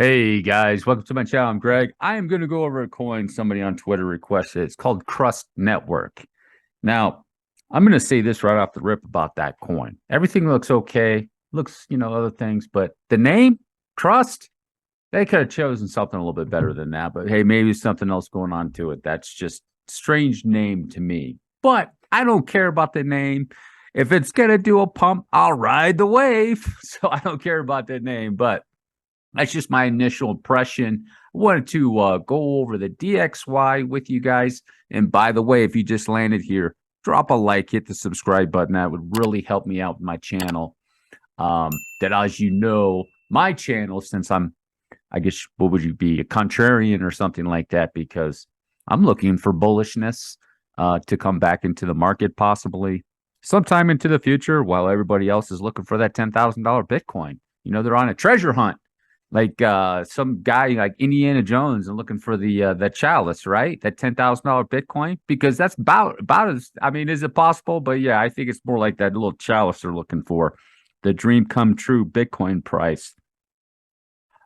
Hey guys, welcome to my channel. I'm Greg. I am going to go over a coin somebody on Twitter requested. It's called Crust Network. Now, I'm going to say this right off the rip about that coin. Everything looks okay, looks, other things, but the name, Crust, they could have chosen something a little bit better than that. But hey, maybe something else going on to it. That's just strange name to me. But I don't care about the name. If it's going to do a pump, I'll ride the wave. So I don't care about the name, but that's just my initial impression. I wanted to go over the DXY with you guys. And by the way, if you just landed here, drop a like, hit the subscribe button. That would really help me out with my channel. That, as you know, my channel, since I guess, what would you be, a contrarian or something like that? Because I'm looking for bullishness to come back into the market possibly sometime into the future while everybody else is looking for that $10,000 Bitcoin. They're on a treasure hunt. Like some guy like Indiana Jones and looking for the chalice, right? That $10,000 Bitcoin, because that's about as, I mean, is it possible? But yeah, I think it's more like that little chalice they're looking for, the dream come true Bitcoin price.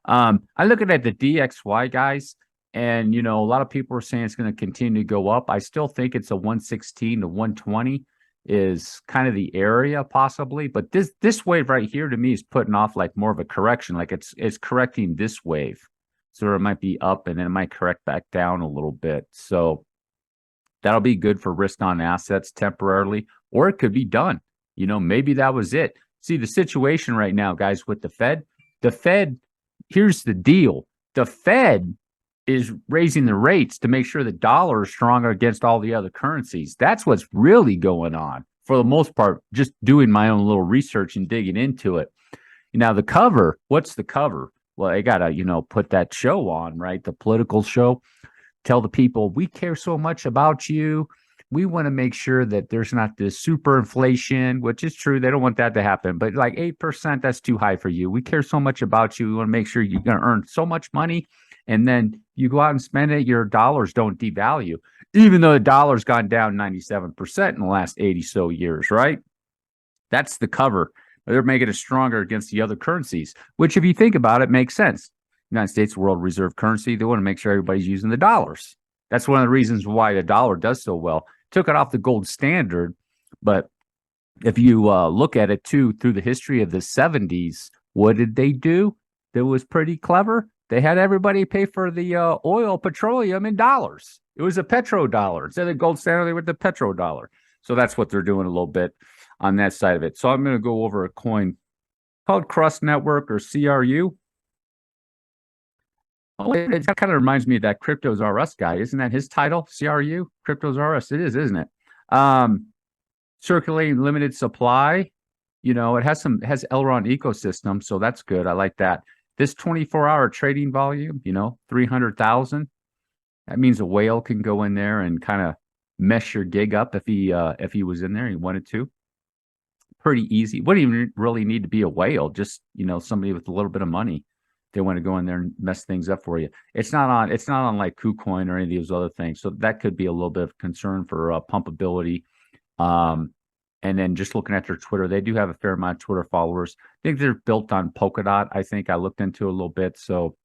I look at the DXY guys, and a lot of people are saying it's going to continue to go up. I still think it's a 116 to 120 is kind of the area possibly, but this wave right here to me is putting off like more of a correction, like it's correcting this wave, so it might be up and then it might correct back down a little bit. So that'll be good for risk on assets temporarily, or it could be done. Maybe that was it. See, the situation right now, guys, with the Fed, here's the deal. The Fed is raising the rates to make sure the dollar is stronger against all the other currencies. That's what's really going on for the most part, just doing my own little research and digging into it. Now, the cover, what's the cover? Well, I got to, put that show on, right? The political show. Tell the people, we care so much about you. We want to make sure that there's not this super inflation, which is true. They don't want that to happen. But like 8%, that's too high for you. We care so much about you. We want to make sure you're going to earn so much money. And then you go out and spend it, your dollars don't devalue, even though the dollar's gone down 97% in the last 80 so years, right? That's the cover. They're making it stronger against the other currencies, which, if you think about it, makes sense. United States world reserve currency, they want to make sure everybody's using the dollars. That's one of the reasons why the dollar does so well. Took it off the gold standard, but if you look at it too through the history of the 70s, what did they do that was pretty clever? They had everybody pay for the oil, petroleum in dollars. It was a petrodollar. Instead of the gold standard, they went to petrodollar. So that's what they're doing a little bit on that side of it. So I'm going to go over a coin called Crust Network, or CRU. Oh, it kind of reminds me of that Cryptos R Us guy. Isn't that his title? CRU? Cryptos R Us. It is, isn't it? Circulating limited supply. It has Elrond ecosystem, so that's good. I like that. This 24-hour trading volume, 300,000. That means a whale can go in there and kind of mess your gig up if he was in there, he wanted to. Pretty easy. Wouldn't even really need to be a whale, just somebody with a little bit of money. They want to go in there and mess things up for you. It's not on like KuCoin or any of those other things. So that could be a little bit of concern for pumpability. And then just looking at their Twitter, they do have a fair amount of Twitter followers. I think they're built on Polkadot. I think I looked into it a little bit. So,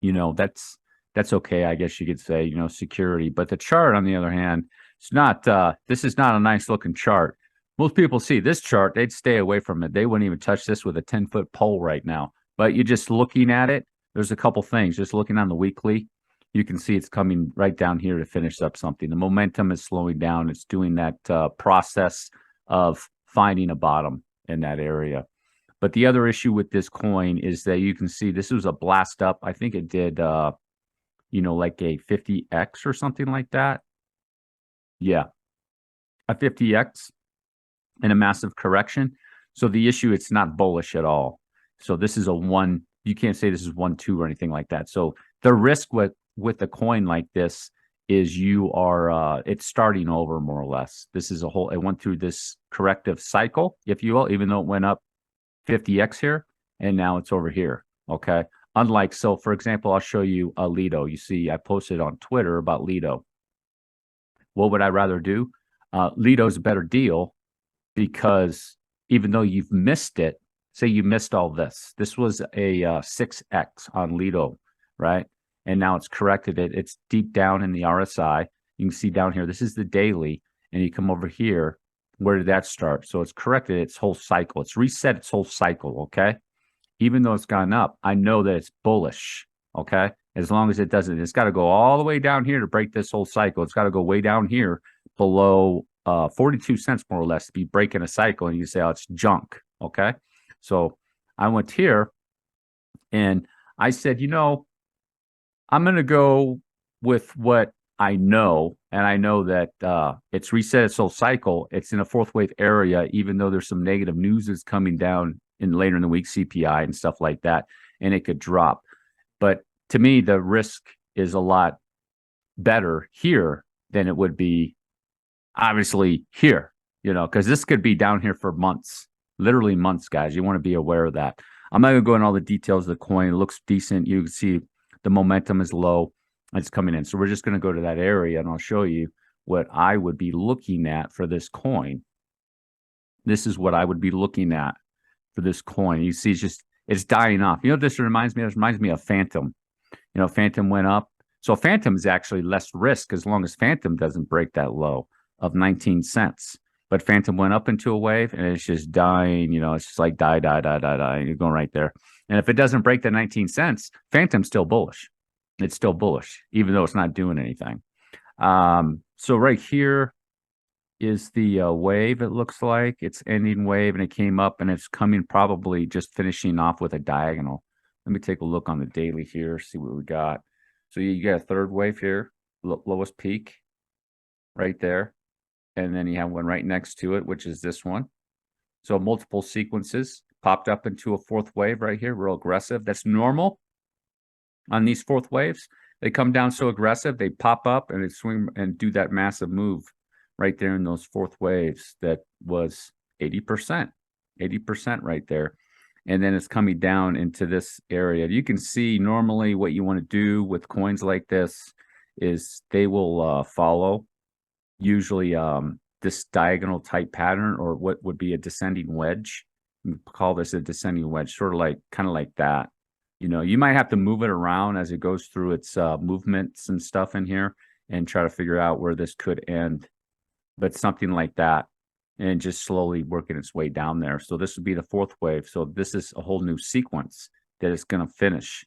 that's okay, I guess you could say, security. But the chart, on the other hand, it's not, this is not a nice looking chart. Most people see this chart, they'd stay away from it. They wouldn't even touch this with a 10-foot pole right now. But you're just looking at it. There's a couple things. Just looking on the weekly, you can see it's coming right down here to finish up something. The momentum is slowing down. It's doing that process of finding a bottom in that area. But the other issue with this coin is that you can see this was a blast up. I think it did, like a 50x or something like that. Yeah, a 50x and a massive correction. So the issue, it's not bullish at all. So this is a one. You can't say this is 1-2 or anything like that. So the risk with a coin like this is it's starting over more or less. This is it went through this corrective cycle, if you will, even though it went up 50x here, and now it's over here. Okay. Unlike, so for example, I'll show you a Lido. You see, I posted on Twitter about Lido. What would I rather do? Lido's a better deal because even though you've missed it, say you missed all this. This was a 6X on Lido, right? And now it's corrected it. It's deep down in the RSI. You can see down here, this is the daily, and you come over here. Where did that start? So it's corrected its whole cycle. It's reset its whole cycle, okay? Even though it's gone up, I know that it's bullish, okay? As long as it doesn't, it's got to go all the way down here to break this whole cycle. It's got to go way down here below 42 cents, more or less, to be breaking a cycle. And you say, oh, it's junk, okay? So I went here and I said, you know, I'm going to go with what I know, and I know that it's reset its whole cycle. It's in a fourth wave area, even though there's some negative news that's coming down in later in the week, CPI and stuff like that, and it could drop. But to me, the risk is a lot better here than it would be, obviously, here, you know, because this could be down here for months, literally months, guys. You want to be aware of that. I'm not going to go into all the details of the coin. It looks decent. You can see the momentum is low. It's coming in. So we're just going to go to that area, and I'll show you what I would be looking at for this coin. This is what I would be looking at for this coin. You see, it's dying off. You know what this reminds me of? It reminds me of Phantom. You know, Phantom went up. So Phantom is actually less risk as long as Phantom doesn't break that low of 19 cents. But Phantom went up into a wave, and it's just dying. You know, it's just like die. And you're going right there. And if it doesn't break the 19 cents, Phantom's still bullish. It's still bullish, even though it's not doing anything. So right here is the wave, it looks like. It's ending wave, and it came up, and it's coming probably just finishing off with a diagonal. Let me take a look on the daily here, see what we got. So you got a third wave here, lowest peak right there. And then you have one right next to it, which is this one. So multiple sequences popped up into a fourth wave right here, real aggressive. That's normal on these fourth waves. They come down so aggressive, they pop up and they swing and do that massive move right there in those fourth waves. That was 80% right there. And then it's coming down into this area. You can see normally what you want to do with coins like this is they will follow usually this diagonal type pattern, or what would be a descending wedge. We call this a descending wedge, sort of like, kind of like that. You know, you might have to move it around as it goes through its movements and stuff in here and try to figure out where this could end. But something like that, and just slowly working its way down there. So this would be the fourth wave. So this is a whole new sequence that it's going to finish.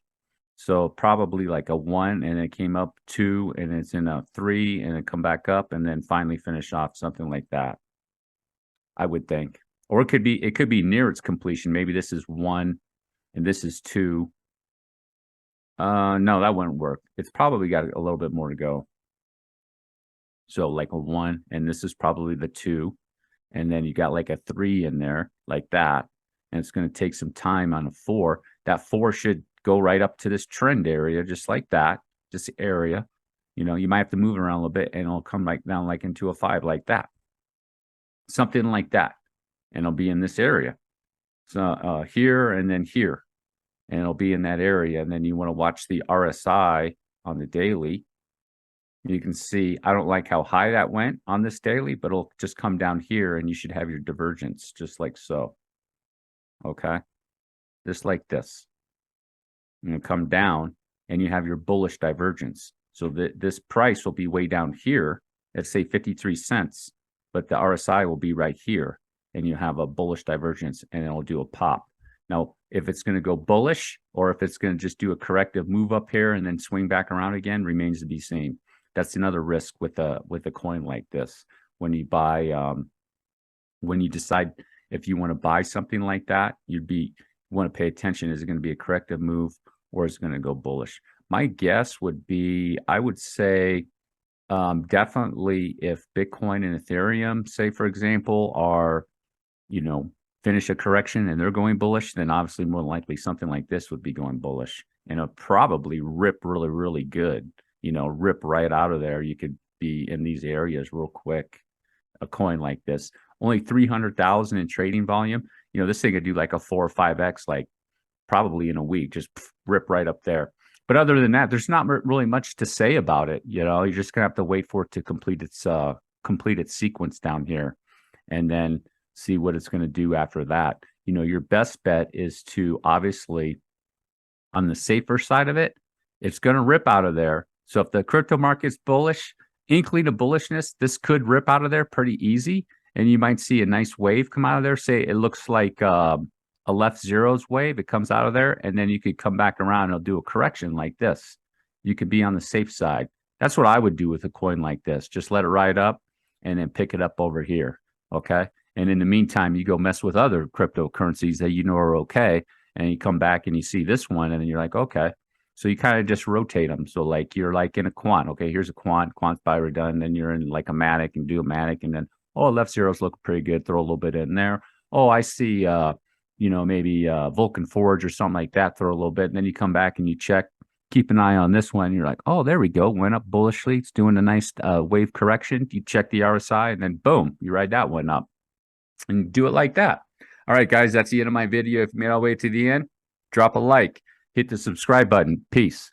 So probably like a 1, and it came up 2, and it's in a 3, and it come back up, and then finally finish off, something like that, I would think. Or it could be near its completion. Maybe this is 1 and this is 2. No, that wouldn't work. It's probably got a little bit more to go. So like a 1, and this is probably the 2, and then you got like a 3 in there, like that. And it's going to take some time on a 4. That 4 should go right up to this trend area, just like that, just the area. You know, you might have to move around a little bit, and it'll come right down like into a 5, like that. Something like that. And it'll be in this area. So here and then here. And it'll be in that area. And then you want to watch the RSI on the daily. You can see, I don't like how high that went on this daily, but it'll just come down here, and you should have your divergence just like so. Okay. Just like this. And it'll come down, and you have your bullish divergence. So this price will be way down here. Let's say 53 cents, but the RSI will be right here, and you have a bullish divergence, and it'll do a pop. Now, if it's going to go bullish, or if it's going to just do a corrective move up here and then swing back around again, remains to be seen. That's another risk with a coin like this. When you buy, when you decide if you want to buy something like that, you want to pay attention. Is it going to be a corrective move, or is it going to go bullish? My guess would be, I would say, definitely if Bitcoin and Ethereum, say for example, are, you know, finish a correction and they're going bullish, then obviously more likely something like this would be going bullish, and it'll probably rip really, really good. You know, rip right out of there. You could be in these areas real quick. A coin like this, only 300,000 in trading volume. You know, this thing could do like a 4 or 5x, like probably in a week, just rip right up there. But other than that, there's not really much to say about it. You know, you're just gonna have to wait for it to complete its sequence down here, and then see what it's going to do after that. your best bet is to obviously on the safer side of it, it's going to rip out of there. So if the crypto market's bullish, inkling of bullishness, this could rip out of there pretty easy. And you might see a nice wave come out of there. Say it looks like a left zeros wave. It comes out of there, and then you could come back around and it'll do a correction like this. You could be on the safe side. That's what I would do with a coin like this. Just let it ride up and then pick it up over here. Okay. And in the meantime, you go mess with other cryptocurrencies that are okay. And you come back and you see this one, and then you're like, okay. So you kind of just rotate them. So like you're like in a quant. Okay, here's a quant's buy done. Then you're in like a matic and do a matic, and then left zeros look pretty good. Throw a little bit in there. Oh, I see maybe Vulcan Forge or something like that. Throw a little bit, and then you come back and you check. Keep an eye on this one. You're like, oh, there we go. Went up bullishly. It's doing a nice wave correction. You check the RSI, and then boom, you ride that one up, and do it like that. All right, guys, that's the end of my video. If you made all the way to the end, drop a like, hit the subscribe button. Peace.